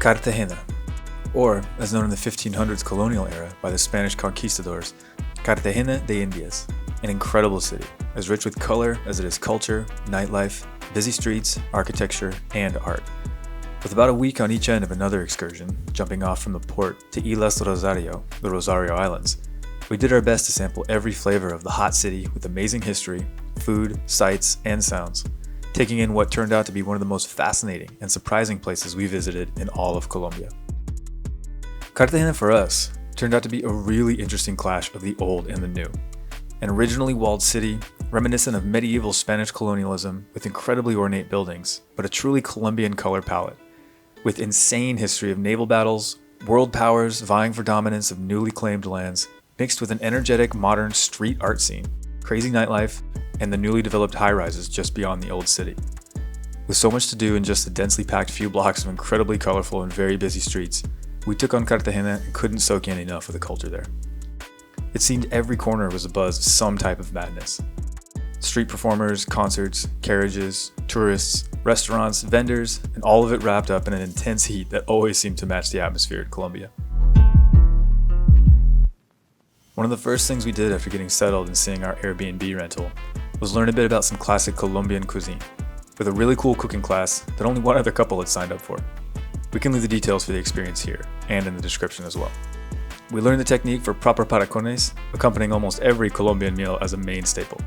Cartagena, or as known in the 1500s colonial era by the Spanish conquistadors, Cartagena de Indias, an incredible city, as rich with color as it is culture, nightlife, busy streets, architecture, and art. With about a week on each end of another excursion, jumping off from the port to Islas Rosario, the Rosario Islands, we did our best to sample every flavor of the hot city with amazing history, food, sights, and sounds, taking in what turned out to be one of the most fascinating and surprising places we visited in all of Colombia. Cartagena for us turned out to be a really interesting clash of the old and the new. An originally walled city, reminiscent of medieval Spanish colonialism with incredibly ornate buildings, but a truly Colombian color palette, with insane history of naval battles, world powers vying for dominance of newly claimed lands, mixed with an energetic modern street art scene, crazy nightlife, and the newly developed high-rises just beyond the old city. With so much to do in just a densely packed few blocks of incredibly colorful and very busy streets, we took on Cartagena and couldn't soak in enough of the culture there. It seemed every corner was abuzz of some type of madness. Street performers, concerts, carriages, tourists, restaurants, vendors, and all of it wrapped up in an intense heat that always seemed to match the atmosphere in Colombia. One of the first things we did after getting settled and seeing our Airbnb rental was learn a bit about some classic Colombian cuisine, with a really cool cooking class that only one other couple had signed up for. We can leave the details for the experience here and in the description as well. We learned the technique for proper paracones, accompanying almost every Colombian meal as a main staple.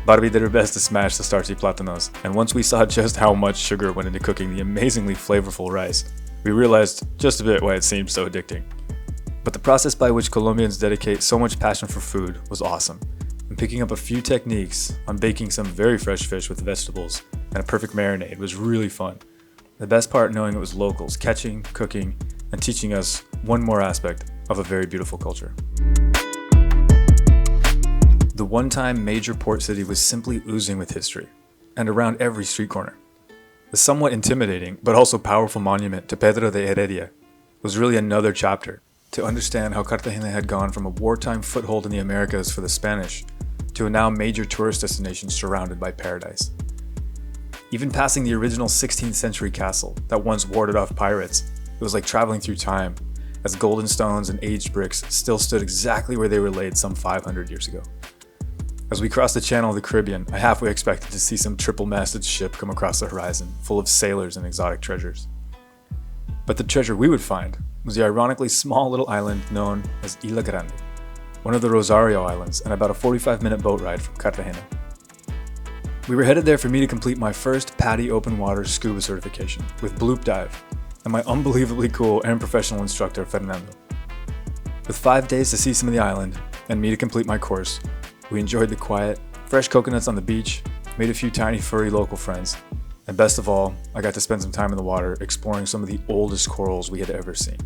Barbie did her best to smash the starchy plátanos, and once we saw just how much sugar went into cooking the amazingly flavorful rice, we realized just a bit why it seemed so addicting. But the process by which Colombians dedicate so much passion for food was awesome, and picking up a few techniques on baking some very fresh fish with vegetables and a perfect marinade was really fun. The best part knowing it was locals catching, cooking, and teaching us one more aspect of a very beautiful culture. The one-time major port city was simply oozing with history, and around every street corner. The somewhat intimidating, but also powerful monument to Pedro de Heredia was really another chapter to understand how Cartagena had gone from a wartime foothold in the Americas for the Spanish to a now major tourist destination surrounded by paradise. Even passing the original 16th century castle that once warded off pirates, it was like traveling through time, as golden stones and aged bricks still stood exactly where they were laid some 500 years ago. As we crossed the Channel of the Caribbean, I halfway expected to see some triple-masted ship come across the horizon, full of sailors and exotic treasures. But the treasure we would find was the ironically small little island known as Isla Grande, one of the Rosario Islands and about a 45-minute boat ride from Cartagena. We were headed there for me to complete my first PADI open water scuba certification with Bloopdive and my unbelievably cool and professional instructor Fernando. With 5 days to see some of the island and me to complete my course, we enjoyed the quiet, fresh coconuts on the beach, made a few tiny furry local friends, and best of all, I got to spend some time in the water exploring some of the oldest corals we had ever seen.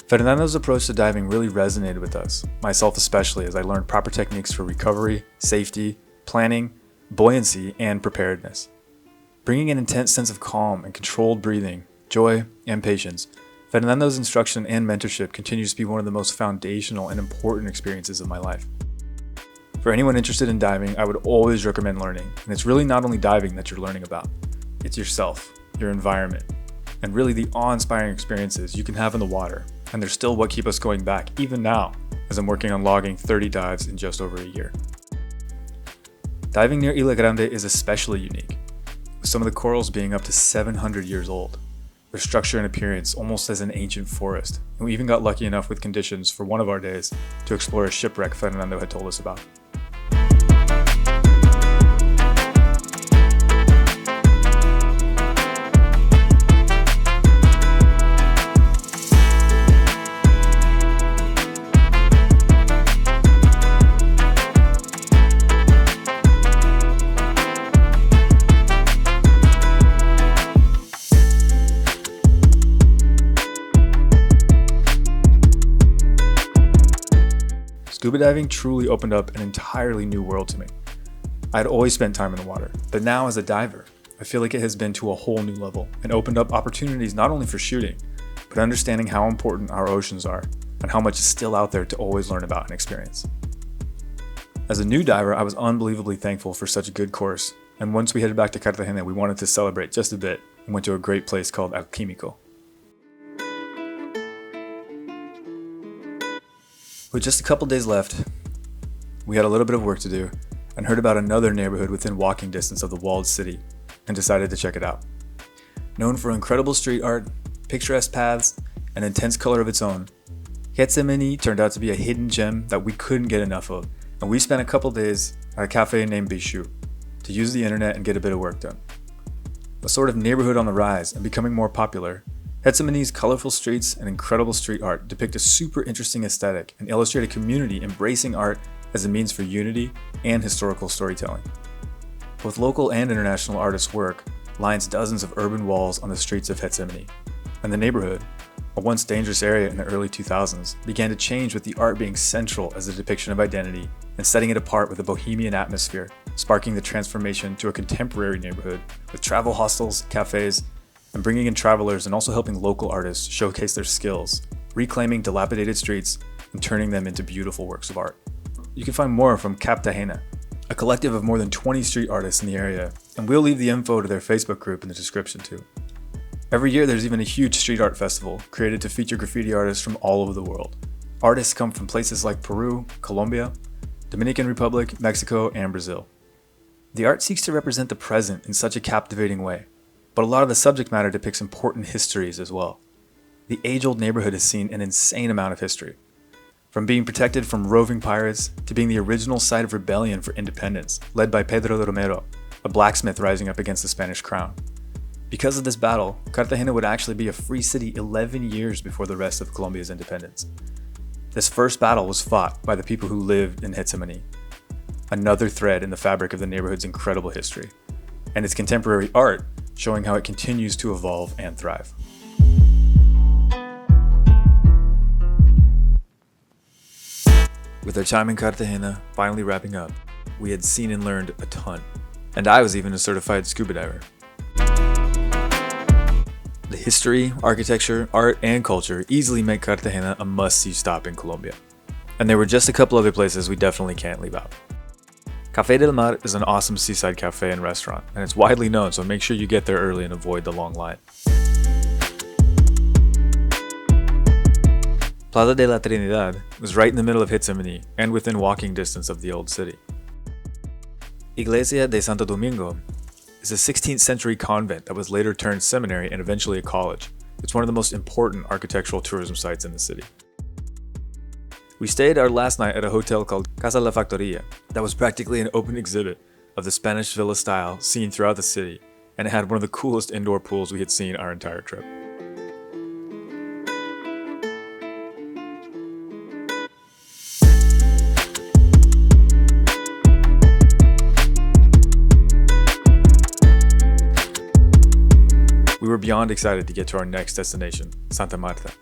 Fernando's approach to diving really resonated with us, myself especially, as I learned proper techniques for recovery, safety, planning, buoyancy, and preparedness. Bringing an intense sense of calm and controlled breathing, joy, and patience, Fernando's instruction and mentorship continues to be one of the most foundational and important experiences of my life. For anyone interested in diving, I would always recommend learning, and it's really not only diving that you're learning about, it's yourself, your environment, and really the awe-inspiring experiences you can have in the water. And they're still what keep us going back, even now, as I'm working on logging 30 dives in just over a year. Diving near Isla Grande is especially unique, with some of the corals being up to 700 years old, their structure and appearance almost as an ancient forest, and we even got lucky enough with conditions for one of our days to explore a shipwreck Fernando had told us about. Scuba diving truly opened up an entirely new world to me. I had always spent time in the water, but now as a diver, I feel like it has been to a whole new level and opened up opportunities not only for shooting, but understanding how important our oceans are and how much is still out there to always learn about and experience. As a new diver, I was unbelievably thankful for such a good course, and once we headed back to Cartagena, we wanted to celebrate just a bit and went to a great place called El Químico. With just a couple days left, we had a little bit of work to do and heard about another neighborhood within walking distance of the walled city and decided to check it out. Known for incredible street art, picturesque paths, and intense color of its own, Getsemani turned out to be a hidden gem that we couldn't get enough of, and we spent a couple days at a cafe named Beiyu to use the internet and get a bit of work done. A sort of neighborhood on the rise and becoming more popular, Getsemani's colorful streets and incredible street art depict a super interesting aesthetic and illustrate a community embracing art as a means for unity and historical storytelling. Both local and international artists' work lines dozens of urban walls on the streets of Getsemani, and the neighborhood, a once dangerous area in the early 2000s, began to change with the art being central as a depiction of identity and setting it apart with a bohemian atmosphere, sparking the transformation to a contemporary neighborhood with travel hostels, cafes, and bringing in travelers and also helping local artists showcase their skills, reclaiming dilapidated streets and turning them into beautiful works of art. You can find more from Captagena, a collective of more than 20 street artists in the area, and we'll leave the info to their Facebook group in the description too. Every year there's even a huge street art festival created to feature graffiti artists from all over the world. Artists come from places like Peru, Colombia, Dominican Republic, Mexico, and Brazil. The art seeks to represent the present in such a captivating way, but a lot of the subject matter depicts important histories as well. The age-old neighborhood has seen an insane amount of history, from being protected from roving pirates to being the original site of rebellion for independence, led by Pedro de Romero, a blacksmith rising up against the Spanish crown. Because of this battle, Cartagena would actually be a free city 11 years before the rest of Colombia's independence. This first battle was fought by the people who lived in Getsemani, another thread in the fabric of the neighborhood's incredible history, and its contemporary art showing how it continues to evolve and thrive. With our time in Cartagena finally wrapping up, we had seen and learned a ton, and I was even a certified scuba diver. The history, architecture, art, and culture easily make Cartagena a must-see stop in Colombia. And there were just a couple other places we definitely can't leave out. Café del Mar is an awesome seaside cafe and restaurant, and it's widely known, so make sure you get there early and avoid the long line. Plaza de la Trinidad was right in the middle of Getsemani and within walking distance of the old city. Iglesia de Santo Domingo is a 16th century convent that was later turned seminary and eventually a college. It's one of the most important architectural tourism sites in the city. We stayed our last night at a hotel called Casa La Factoria that was practically an open exhibit of the Spanish villa style seen throughout the city, and it had one of the coolest indoor pools we had seen our entire trip. We were beyond excited to get to our next destination, Santa Marta,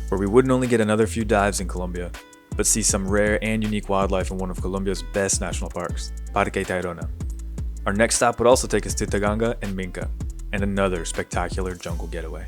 where we wouldn't only get another few dives in Colombia, but see some rare and unique wildlife in one of Colombia's best national parks, Parque Tayrona. Our next stop would also take us to Taganga and Minca, and another spectacular jungle getaway.